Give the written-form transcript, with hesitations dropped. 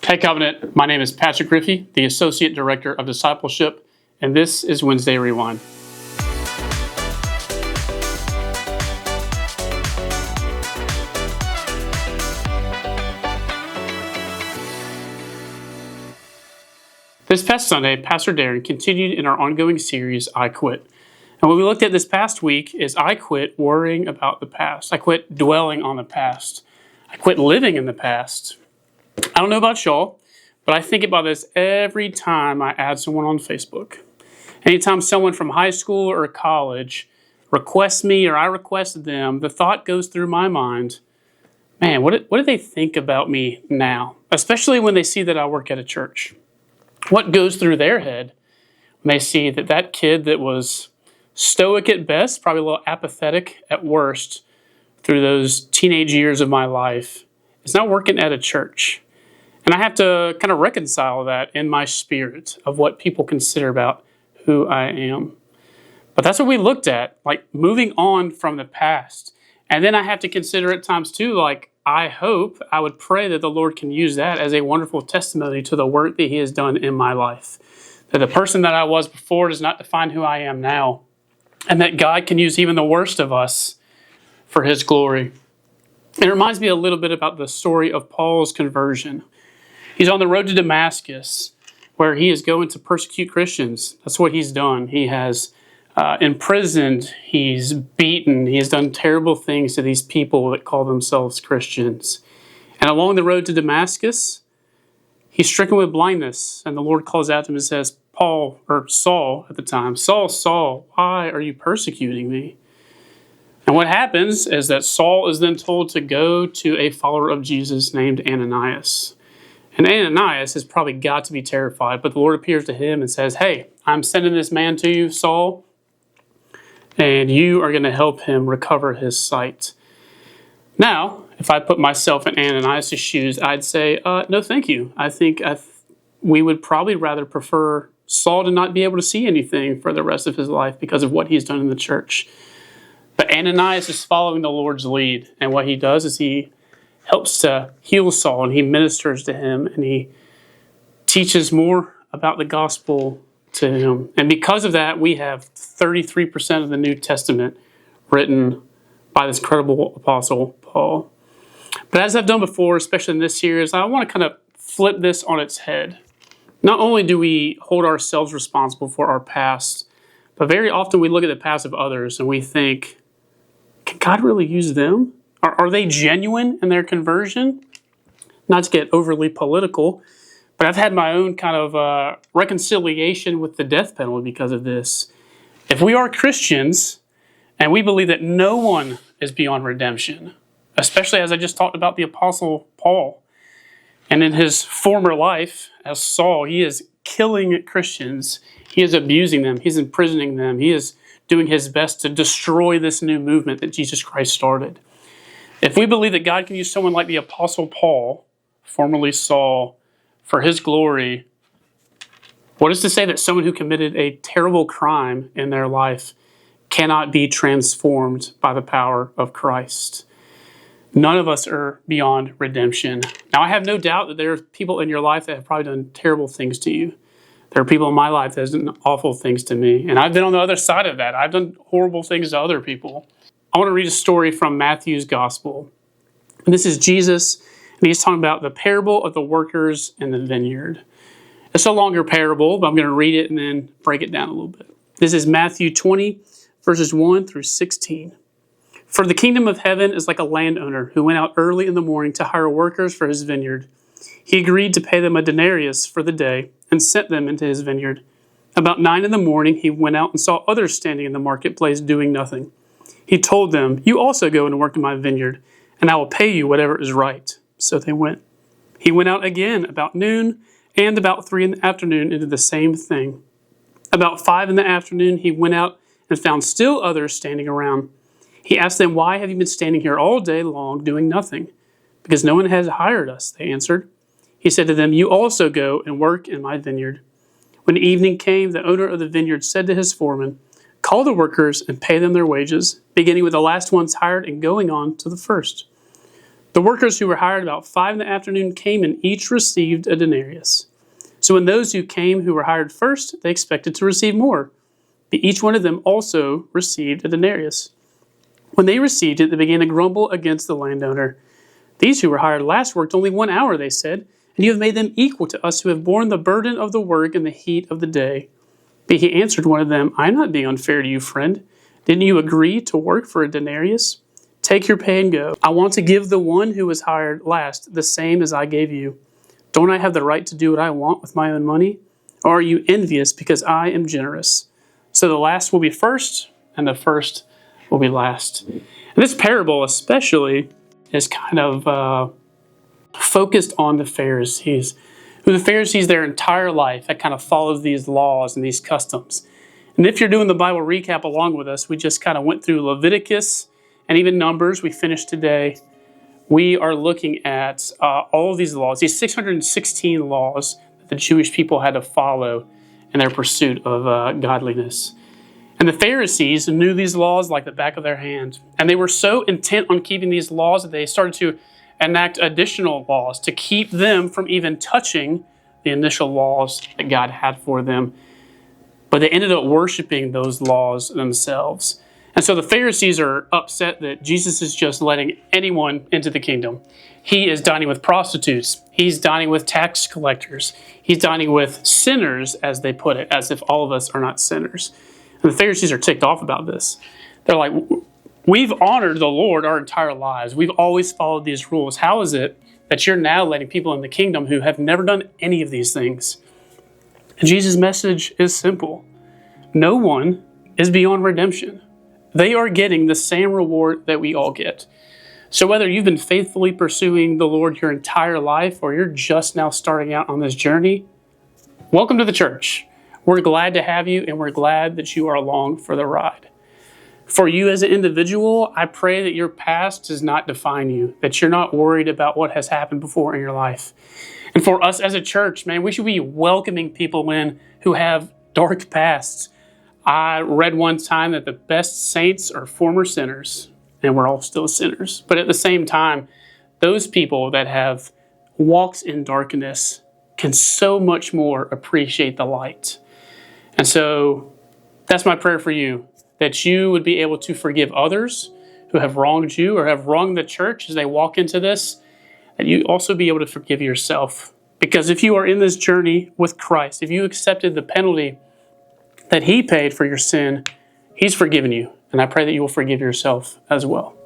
Hey Covenant, my name is Pastor Griffey, the Associate Director of Discipleship, and this is Wednesday Rewind. This past Sunday, Pastor Darren continued in our ongoing series, I Quit. And what we looked at this past week is I quit worrying about the past. I quit dwelling on the past. I quit living in the past. I don't know about y'all, but I think about this every time I add someone on Facebook. Anytime someone from high school or college requests me or I requested them, the thought goes through my mind, man, what do they think about me now? Especially when they see that I work at a church. What goes through their head when they see that that kid that was stoic at best, probably a little apathetic at worst through those teenage years of my life, is now working at a church? And I have to kind of reconcile that in my spirit of what people consider about who I am. But that's what we looked at, like moving on from the past. And then I have to consider at times too, like I would pray that the Lord can use that as a wonderful testimony to the work that He has done in my life. That the person that I was before does not define who I am now. And that God can use even the worst of us for His glory. It reminds me a little bit about the story of Paul's conversion. He's on the road to Damascus, where he is going to persecute Christians. That's what he's done. He has imprisoned, he's beaten, he has done terrible things to these people that call themselves Christians. And along the road to Damascus, he's stricken with blindness. And the Lord calls out to him and says, Saul at the time, Saul, why are you persecuting me? And what happens is that Saul is then told to go to a follower of Jesus named Ananias. And Ananias has probably got to be terrified, but the Lord appears to him and says, hey, I'm sending this man to you, Saul, and you are going to help him recover his sight. Now, if I put myself in Ananias' shoes, I'd say, no, thank you. I think we would probably rather prefer Saul to not be able to see anything for the rest of his life because of what he's done in the church. But Ananias is following the Lord's lead, and what he does is he helps to heal Saul, and he ministers to him, and he teaches more about the gospel to him. And because of that, we have 33% of the New Testament written by this incredible apostle, Paul. But as I've done before, especially in this series, I want to kind of flip this on its head. Not only do we hold ourselves responsible for our past, but very often we look at the past of others and we think, can God really use them? Are they genuine in their conversion? Not to get overly political, but I've had my own kind of reconciliation with the death penalty because of this. If we are Christians and we believe that no one is beyond redemption, especially as I just talked about the Apostle Paul, and in his former life as Saul, he is killing Christians. He is abusing them. He's imprisoning them. He is doing his best to destroy this new movement that Jesus Christ started. If we believe that God can use someone like the Apostle Paul, formerly Saul, for His glory, what is to say that someone who committed a terrible crime in their life cannot be transformed by the power of Christ? None of us are beyond redemption. Now, I have no doubt that there are people in your life that have probably done terrible things to you. There are people in my life that have done awful things to me, and I've been on the other side of that. I've done horrible things to other people. I want to read a story from Matthew's Gospel. And this is Jesus, and he's talking about the parable of the workers in the vineyard. It's a longer parable, but I'm going to read it and then break it down a little bit. This is Matthew 20, verses 1 through 16. For the kingdom of heaven is like a landowner who went out early in the morning to hire workers for his vineyard. He agreed to pay them a denarius for the day and sent them into his vineyard. About 9 in the morning, he went out and saw others standing in the marketplace doing nothing. He told them, you also go and work in my vineyard, and I will pay you whatever is right. So they went. He went out again about noon and about 3 in the afternoon and did the same thing. About 5 in the afternoon, he went out and found still others standing around. He asked them, why have you been standing here all day long doing nothing? Because no one has hired us, they answered. He said to them, you also go and work in my vineyard. When evening came, the owner of the vineyard said to his foreman, call the workers and pay them their wages, beginning with the last ones hired and going on to the first. The The workers who were hired about 5 in the afternoon came and each received a denarius. So when those who came who were hired first, they expected to receive more. But each one of them also received a denarius. When they received it, they began to grumble against the landowner. These who were hired last worked only 1 hour, they said, and you have made them equal to us who have borne the burden of the work in the heat of the day. But he answered one of them, I am not being unfair to you, friend. Didn't you agree to work for a denarius? Take your pay and go. I want to give the one who was hired last the same as I gave you. Don't I have the right to do what I want with my own money? Or are you envious because I am generous? So the last will be first, and the first will be last. And this parable especially is kind of focused on the Pharisees. Who the Pharisees, their entire life, that kind of follows these laws and these customs. And if you're doing the Bible recap along with us, we just kind of went through Leviticus and even Numbers. We finished today. We are looking at all of these laws, these 616 laws that the Jewish people had to follow in their pursuit of godliness. And the Pharisees knew these laws like the back of their hand. And they were so intent on keeping these laws that they started to enact additional laws to keep them from even touching the initial laws that God had for them. But they ended up worshiping those laws themselves. And so the Pharisees are upset that Jesus is just letting anyone into the kingdom. He is dining with prostitutes. He's dining with tax collectors. He's dining with sinners, as they put it, as if all of us are not sinners. And the Pharisees are ticked off about this. They're like, we've honored the Lord our entire lives. We've always followed these rules. How is it that you're now letting people in the kingdom who have never done any of these things? And Jesus' message is simple. No one is beyond redemption. They are getting the same reward that we all get. So whether you've been faithfully pursuing the Lord your entire life or you're just now starting out on this journey, welcome to the church. We're glad to have you, and we're glad that you are along for the ride. For you as an individual, I pray that your past does not define you, that you're not worried about what has happened before in your life. And for us as a church, man, we should be welcoming people in who have dark pasts. I read one time that the best saints are former sinners, and we're all still sinners. But at the same time, those people that have walked in darkness can so much more appreciate the light. And so that's my prayer for you, that you would be able to forgive others who have wronged you or have wronged the church as they walk into this, that you also be able to forgive yourself. Because if you are in this journey with Christ, if you accepted the penalty that He paid for your sin, He's forgiven you. And I pray that you will forgive yourself as well.